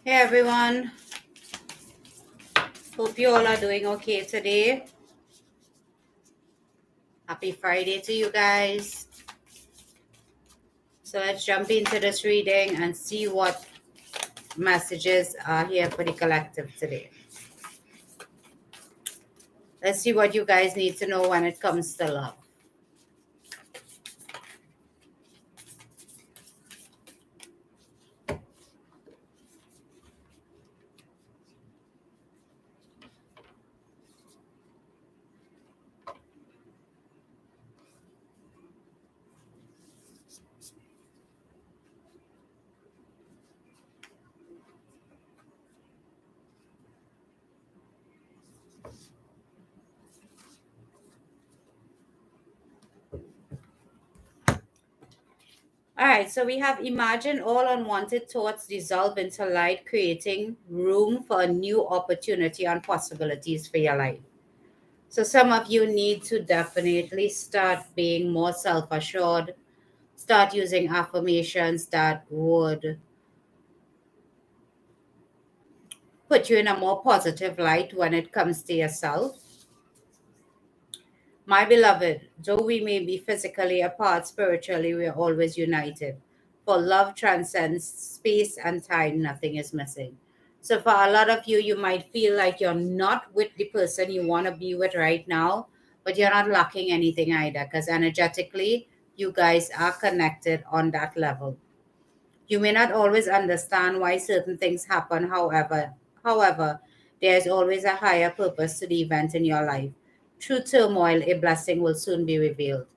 Hey everyone, hope you all are doing okay today. Happy Friday to you guys. So let's jump into this reading and see what messages are here for the collective today. Let's see what you guys need to know when it comes to love. All right, so we have imagine all unwanted thoughts dissolve into light, creating room for a new opportunity and possibilities for your life. So some of you need to definitely start being more self-assured, start using affirmations that would put you in a more positive light when it comes to yourself. My beloved, though we may be physically apart, spiritually we are always united. For love transcends space and time, nothing is missing. So, for a lot of you, you might feel like you're not with the person you want to be with right now, but you're not lacking anything either, because energetically, you guys are connected on that level. You may not always understand why certain things happen, however, there is always a higher purpose to the event in your life. Through turmoil, a blessing will soon be revealed.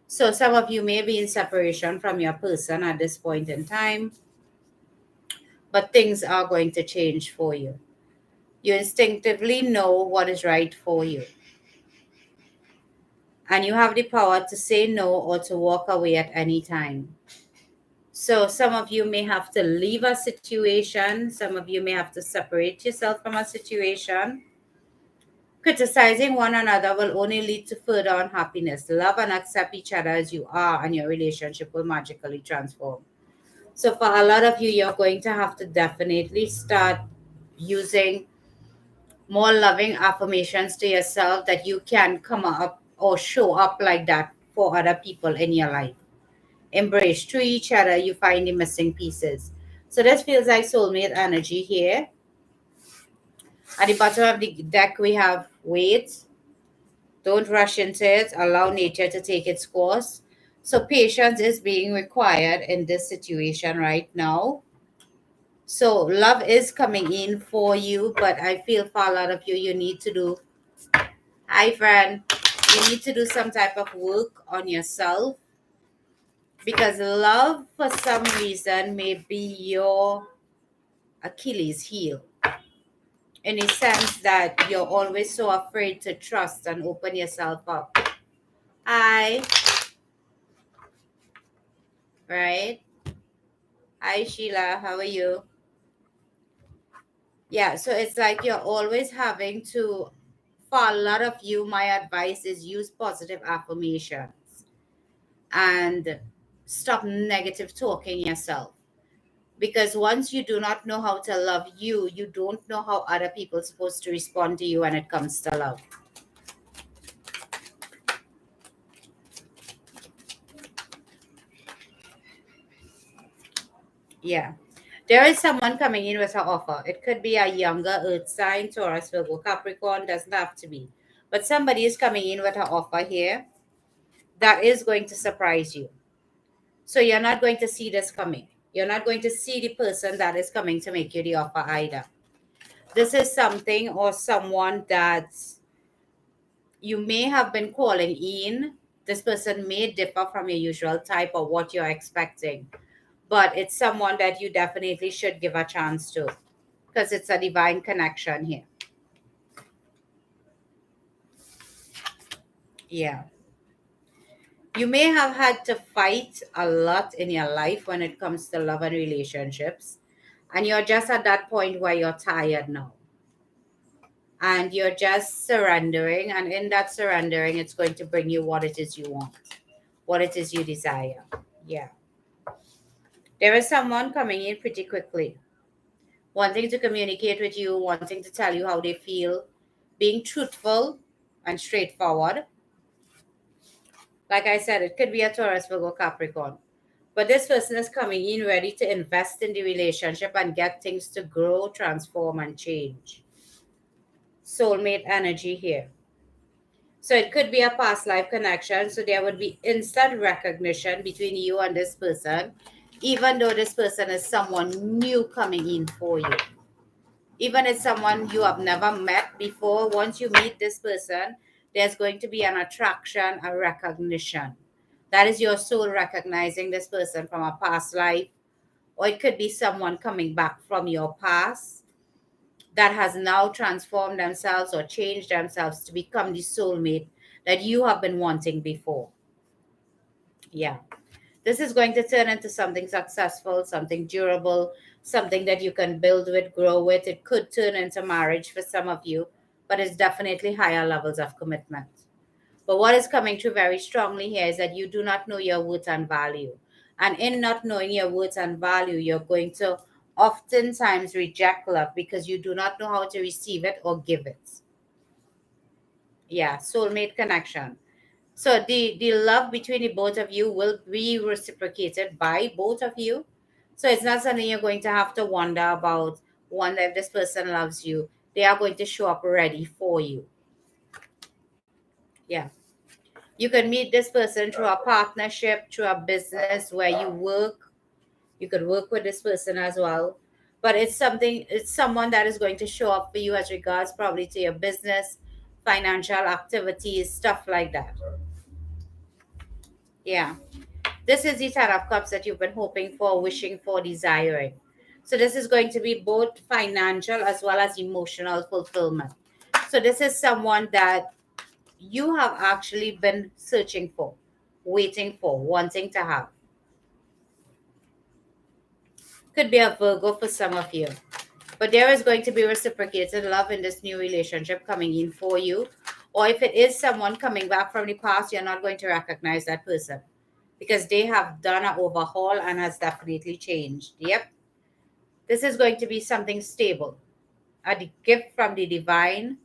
So some of you may be in separation from your person at this point in time, but things are going to change for you. You instinctively know what is right for you, and you have the power to say no or to walk away at any time. So some of you may have to leave a situation. Some of you may have to separate yourself from a situation. Criticizing one another will only lead to further unhappiness. Love and accept each other as you are, and your relationship will magically transform. So for a lot of you, you're going to have to definitely start using more loving affirmations to yourself that you can come up or show up like that for other people in your life. Embrace through each other, you find the missing pieces. So this feels like soulmate energy here. At the bottom of the deck, we have wait. Don't rush into it. Allow nature to take its course. So patience is being required in this situation right now. So love is coming in for you, but I feel for a lot of you, you need to do, hi friend, you need to do some type of work on yourself because love for some reason may be your Achilles heel in the sense that you're always so afraid to trust and open yourself up. Hi, right? Hi, Sheila. How are you? Yeah, so it's like you're always having to, for a lot of you, my advice is use positive affirmations and stop negative talking yourself. Because once you do not know how to love you, you don't know how other people are supposed to respond to you when it comes to love. Yeah. There is someone coming in with an offer. It could be a younger earth sign, Taurus, Virgo, Capricorn, doesn't have to be. But somebody is coming in with an offer here that is going to surprise you. So you're not going to see this coming. You're not going to see the person that is coming to make you the offer either. This is something or someone that you may have been calling in. This person may differ from your usual type or what you're expecting, but it's someone that you definitely should give a chance to because it's a divine connection here. Yeah. You may have had to fight a lot in your life when it comes to love and relationships, and you're just at that point where you're tired now. And you're just surrendering, and in that surrendering, it's going to bring you what it is you want, what it is you desire. Yeah. There is someone coming in pretty quickly wanting to communicate with you, wanting to tell you how they feel, being truthful and straightforward. Like I said, it could be a Taurus, Virgo, Capricorn. But this person is coming in ready to invest in the relationship and get things to grow, transform, and change. Soulmate energy here. So it could be a past life connection. So there would be instant recognition between you and this person, even though this person is someone new coming in for you. Even if someone you have never met before, once you meet this person, there's going to be an attraction, a recognition. That is your soul recognizing this person from a past life, or it could be someone coming back from your past that has now transformed themselves or changed themselves to become the soulmate that you have been wanting before. Yeah. This is going to turn into something successful, something durable, something that you can build with, grow with. It could turn into marriage for some of you, but it's definitely higher levels of commitment. But what is coming through very strongly here is that you do not know your worth and value. And in not knowing your worth and value, you're going to oftentimes reject love because you do not know how to receive it or give it. Yeah, soulmate connection. So the love between the both of you will be reciprocated by both of you. So it's not something you're going to have to wonder about, wonder if this person loves you. They are going to show up ready for you. Yeah. You can meet this person through a partnership, through a business where you work. You could work with this person as well. But it's someone that is going to show up for you as regards probably to your business, financial activities, stuff like that. Yeah. This is the Ten of Cups that you've been hoping for, wishing for, desiring. So this is going to be both financial as well as emotional fulfillment. So this is someone that you have actually been searching for, waiting for, wanting to have. Could be a Virgo for some of you. But there is going to be reciprocated love in this new relationship coming in for you. Or if it is someone coming back from the past, you're not going to recognize that person because they have done an overhaul and has definitely changed. Yep. This is going to be something stable, a gift from the divine,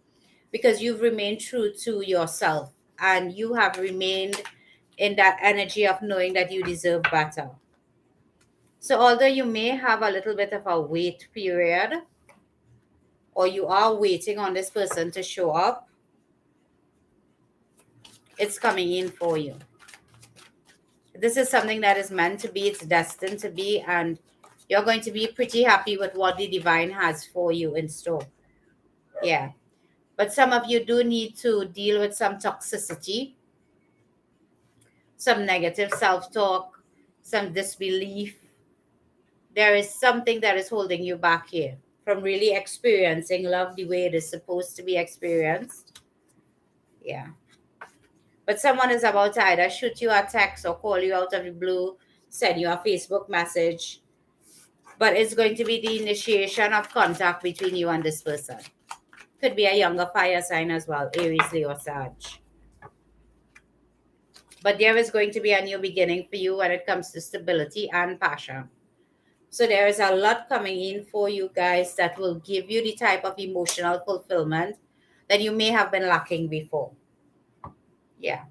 because you've remained true to yourself and you have remained in that energy of knowing that you deserve better. So, although you may have a little bit of a wait period, or you are waiting on this person to show up, it's coming in for you. This is something that is meant to be, it's destined to be, and you're going to be pretty happy with what the divine has for you in store. Yeah. But some of you do need to deal with some toxicity, some negative self talk, some disbelief. There is something that is holding you back here from really experiencing love the way it is supposed to be experienced. Yeah. But someone is about to either shoot you a text or call you out of the blue, send you a Facebook message. But it's going to be the initiation of contact between you and this person. Could be a younger fire sign as well, Aries, Leo, Sag. But there is going to be a new beginning for you when it comes to stability and passion. So there is a lot coming in for you guys that will give you the type of emotional fulfillment that you may have been lacking before. Yeah.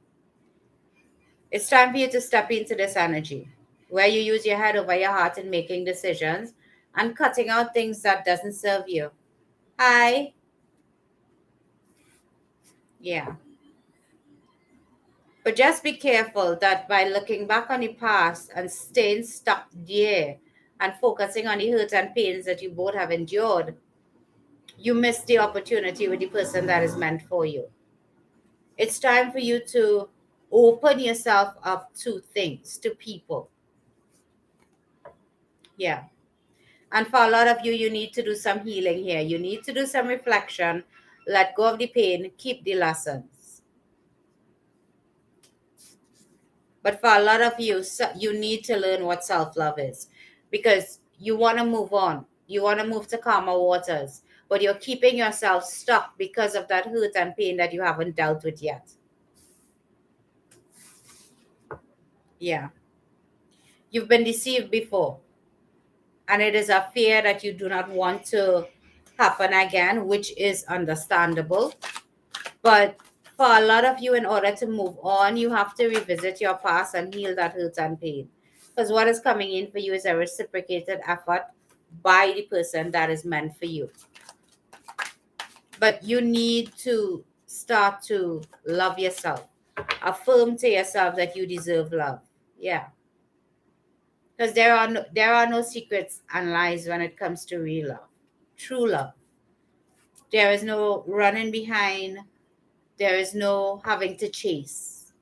It's time for you to step into this energy where you use your head over your heart in making decisions and cutting out things that doesn't serve you. Hi. Yeah. But just be careful that by looking back on the past and staying stuck there and focusing on the hurt and pains that you both have endured, you miss the opportunity with the person that is meant for you. It's time for you to open yourself up to things, to people. Yeah. And for a lot of you, you need to do some healing here. You need to do some reflection, let go of the pain, keep the lessons. But for a lot of you, you need to learn what self love is because you want to move on. You want to move to calmer waters, but you're keeping yourself stuck because of that hurt and pain that you haven't dealt with yet. Yeah. You've been deceived before. And it is a fear that you do not want to happen again, which is understandable. But for a lot of you, in order to move on, you have to revisit your past and heal that hurt and pain. Because what is coming in for you is a reciprocated effort by the person that is meant for you. But you need to start to love yourself. Affirm to yourself that you deserve love. Yeah. Because there are no secrets and lies when it comes to real love. True love. There is no running behind. There is no having to chase.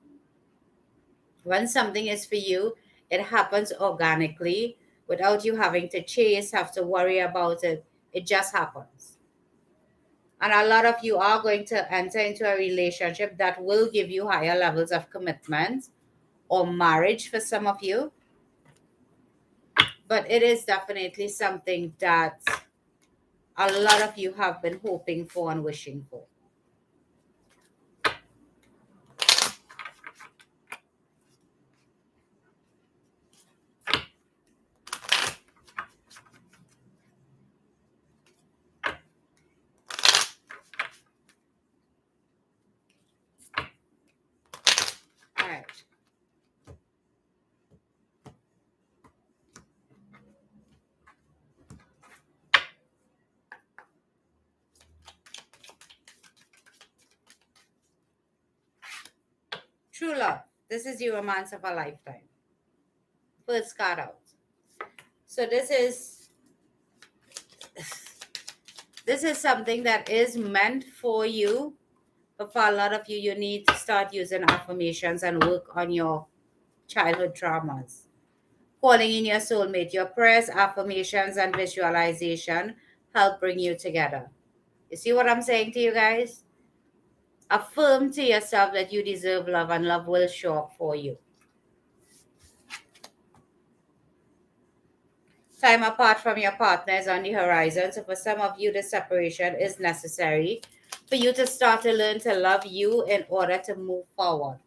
When something is for you, it happens organically without you having to chase, have to worry about it. It just happens. And a lot of you are going to enter into a relationship that will give you higher levels of commitment or marriage for some of you. But it is definitely something that a lot of you have been hoping for and wishing for. All right. True love. This is the romance of a lifetime. First card out. So this is something that is meant for you. But for a lot of you, you need to start using affirmations and work on your childhood traumas. Calling in your soulmate. Your prayers, affirmations, and visualization help bring you together. You see what I'm saying to you guys? Affirm to yourself that you deserve love and love will show up for you. Time apart from your partner is on the horizon. So for some of you, the separation is necessary for you to start to learn to love you in order to move forward.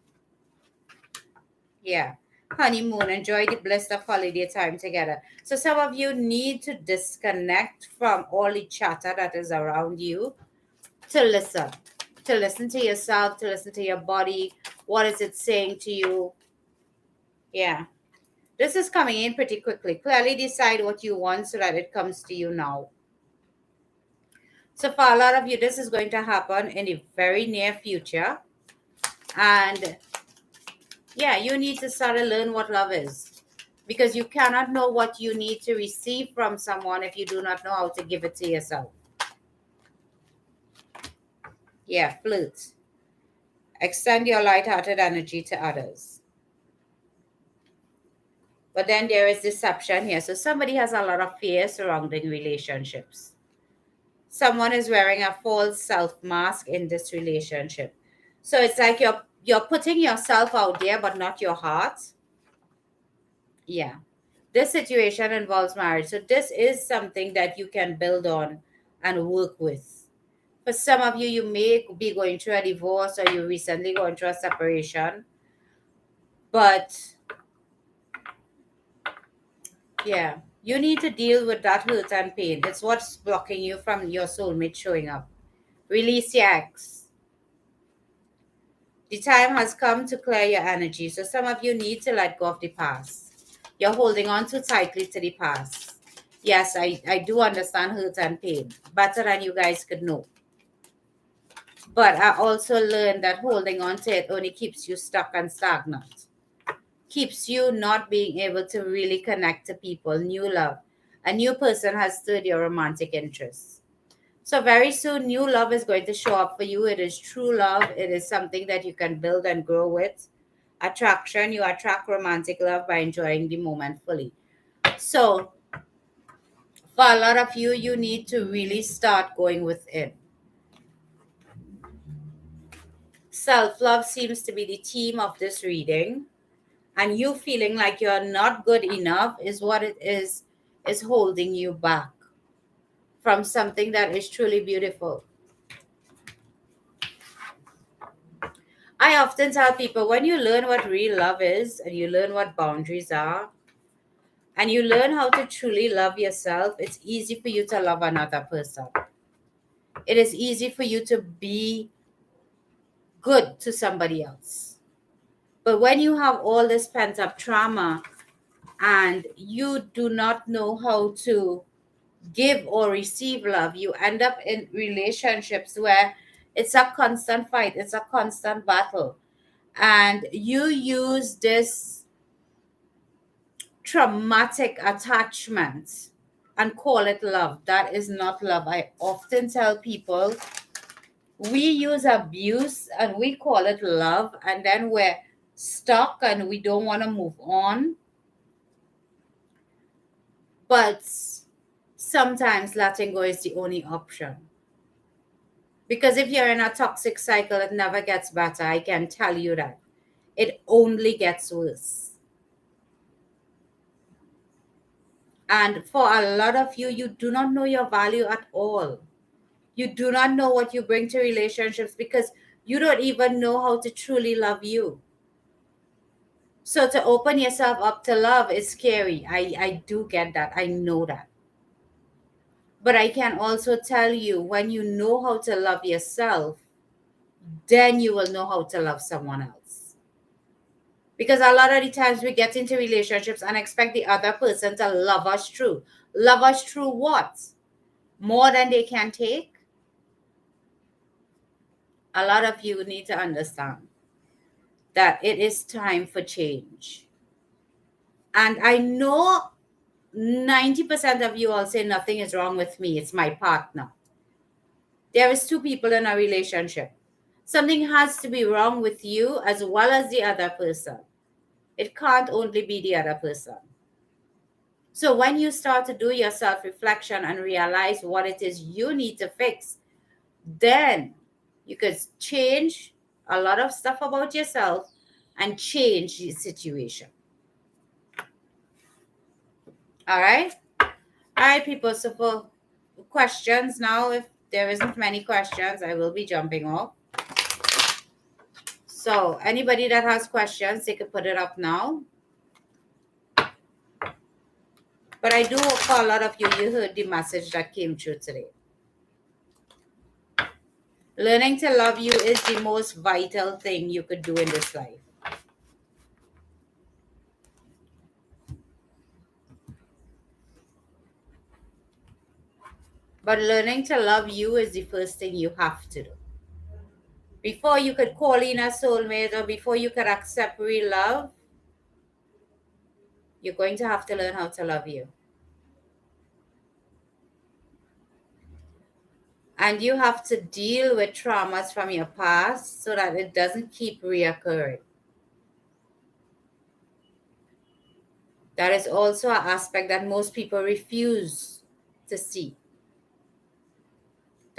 Yeah. Honeymoon, enjoy the bliss of holiday time together. So some of you need to disconnect from all the chatter that is around you to listen. To listen to yourself, to listen to your body. What is it saying to you? Yeah. This is coming in pretty quickly. Clearly decide what you want so that it comes to you now. So for a lot of you, this is going to happen in the very near future. And yeah, you need to start to learn what love is. Because you cannot know what you need to receive from someone if you do not know how to give it to yourself. Yeah, flirt. Extend your light-hearted energy to others. But then there is deception here. So somebody has a lot of fear surrounding relationships. Someone is wearing a false self mask in this relationship. So it's like you're putting yourself out there, but not your heart. Yeah. This situation involves marriage. So this is something that you can build on and work with. For some of you, you may be going through a divorce or you recently going through a separation. But yeah, you need to deal with that hurt and pain. It's what's blocking you from your soulmate showing up. Release your ex. The time has come to clear your energy. So some of you need to let go of the past. You're holding on too tightly to the past. Yes, I do understand hurt and pain better than you guys could know. But I also learned that holding on to it only keeps you stuck and stagnant. Keeps you not being able to really connect to people, new love. A new person has stirred your romantic interests. So very soon, new love is going to show up for you. It is true love. It is something that you can build and grow with. Attraction, you attract romantic love by enjoying the moment fully. So for a lot of you, you need to really start going within. Self-love seems to be the theme of this reading. And you feeling like you're not good enough is what it is holding you back from something that is truly beautiful. I often tell people when you learn what real love is and you learn what boundaries are and you learn how to truly love yourself, it's easy for you to love another person. It is easy for you to be good to somebody else. But when you have all this pent up trauma and you do not know how to give or receive love, you end up in relationships where it's a constant fight, it's a constant battle. And you use this traumatic attachment and call it love. That is not love. I often tell people we use abuse and we call it love, and then we're stuck and we don't want to move on. But sometimes letting go is the only option. Because if you're in a toxic cycle, it never gets better. I can tell you that. It only gets worse. And for a lot of you, you do not know your value at all. You do not know what you bring to relationships because you don't even know how to truly love you. So to open yourself up to love is scary. I do get that. I know that. But I can also tell you, when you know how to love yourself, then you will know how to love someone else. Because a lot of the times we get into relationships and expect the other person to love us true. Love us true what? More than they can take? A lot of you need to understand that it is time for change. And I know 90% of you all say nothing is wrong with me, it's my partner. There is two people in a relationship. Something has to be wrong with you as well as the other person. It can't only be the other person. So when you start to do your self-reflection and realize what it is you need to fix, then you could change a lot of stuff about yourself and change the situation. All right? All right, people. So for questions now, if there isn't many questions, I will be jumping off. So anybody that has questions, they could put it up now. But I do hope for a lot of you, you heard the message that came through today. Learning to love you is the most vital thing you could do in this life. But learning to love you is the first thing you have to do. Before you could call in a soulmate or before you could accept real love, you're going to have to learn how to love you. And you have to deal with traumas from your past so that it doesn't keep reoccurring. That is also an aspect that most people refuse to see.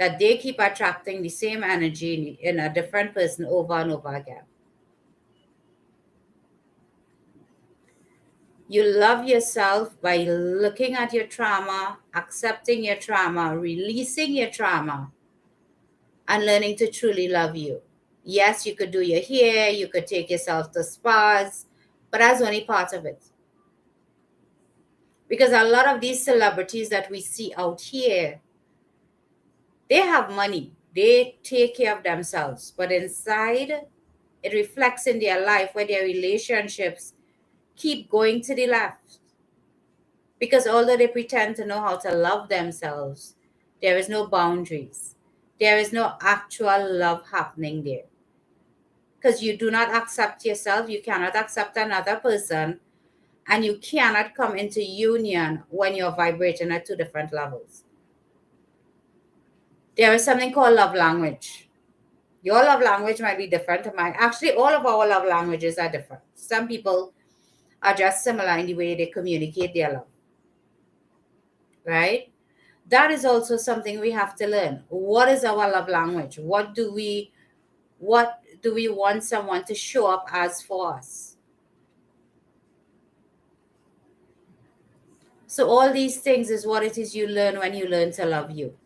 That they keep attracting the same energy in a different person over and over again. You love yourself by looking at your trauma, accepting your trauma, releasing your trauma, and learning to truly love you. Yes, you could do your hair, you could take yourself to spas, but that's only part of it. Because a lot of these celebrities that we see out here, they have money, they take care of themselves, but inside, it reflects in their life where their relationships keep going to the left. Because although they pretend to know how to love themselves, there is no boundaries. There is no actual love happening there. Because you do not accept yourself, you cannot accept another person, and you cannot come into union when you're vibrating at two different levels. There is something called love language. Your love language might be different to mine. Actually, all of our love languages are different. Some people are just similar in the way they communicate their love. Right? That is also something we have to learn. What is our love language? What do we want someone to show up as for us? So all these things is what it is you learn when you learn to love you.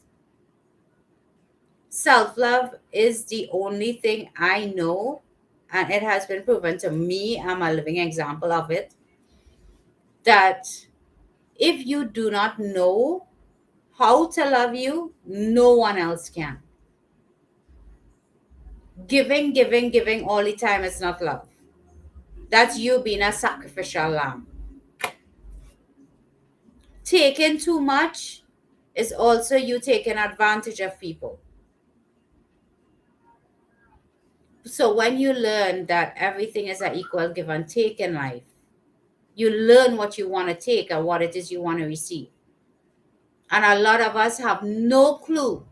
Self-love is the only thing I know, and it has been proven to me, I'm a living example of it, that If you do not know how to love you, no one else can. Giving all the time is not love. That's you being a sacrificial lamb. Taking too much is also you taking advantage of people. So when you learn that everything is an equal give and take in life, you learn what you want to take and what it is you want to receive. And a lot of us have no clue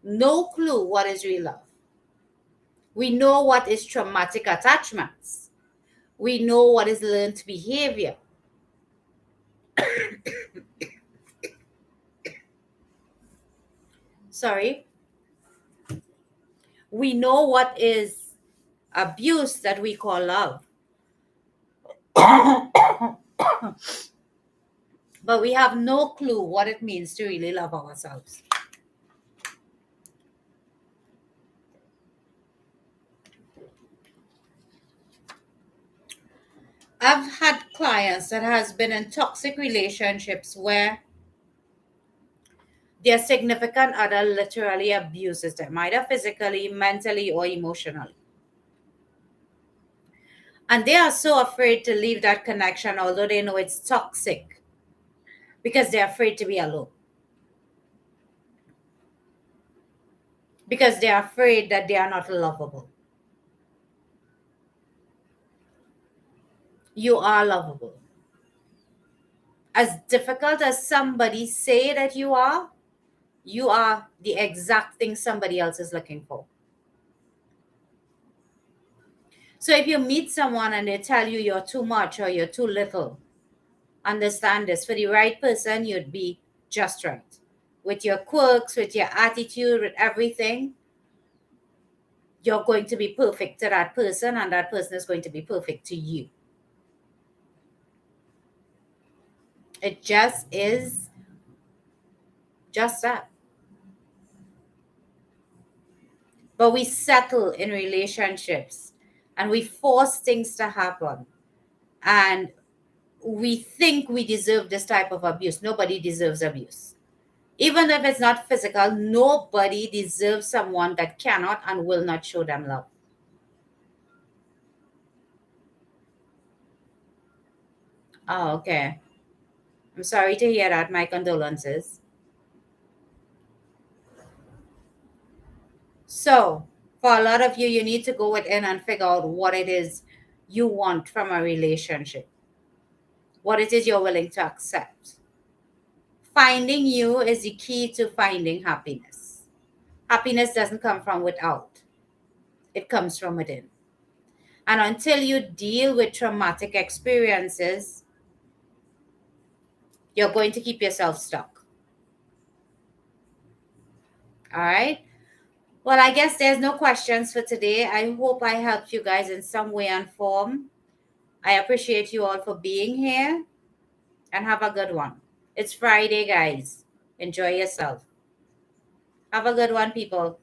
what is real love. We know what is traumatic attachments. We know what is learned behavior. Sorry. We know what is abuse that we call love. But we have no clue what it means to really love ourselves. I've had clients that has been in toxic relationships where their significant other literally abuses them, either physically, mentally, or emotionally. And they are so afraid to leave that connection, although they know it's toxic, because they're afraid to be alone. Because they're afraid that they are not lovable. You are lovable. As difficult as somebody say that you are the exact thing somebody else is looking for. So if you meet someone and they tell you you're too much or you're too little, understand this. For the right person, you'd be just right. With your quirks, with your attitude, with everything, you're going to be perfect to that person, and that person is going to be perfect to you. It just is just that. But we settle in relationships and we force things to happen. And we think we deserve this type of abuse. Nobody deserves abuse. Even if it's not physical, nobody deserves someone that cannot and will not show them love. Oh, okay. I'm sorry to hear that. My condolences. So, for a lot of you, you need to go within and figure out what it is you want from a relationship, what it is you're willing to accept. Finding you is the key to finding happiness. Happiness doesn't come from without, it comes from within. And until you deal with traumatic experiences, you're going to keep yourself stuck. All right. Well, I guess there's no questions for today. I hope I helped you guys in some way and form. I appreciate you all for being here and have a good one. It's Friday, guys. Enjoy yourself. Have a good one, people.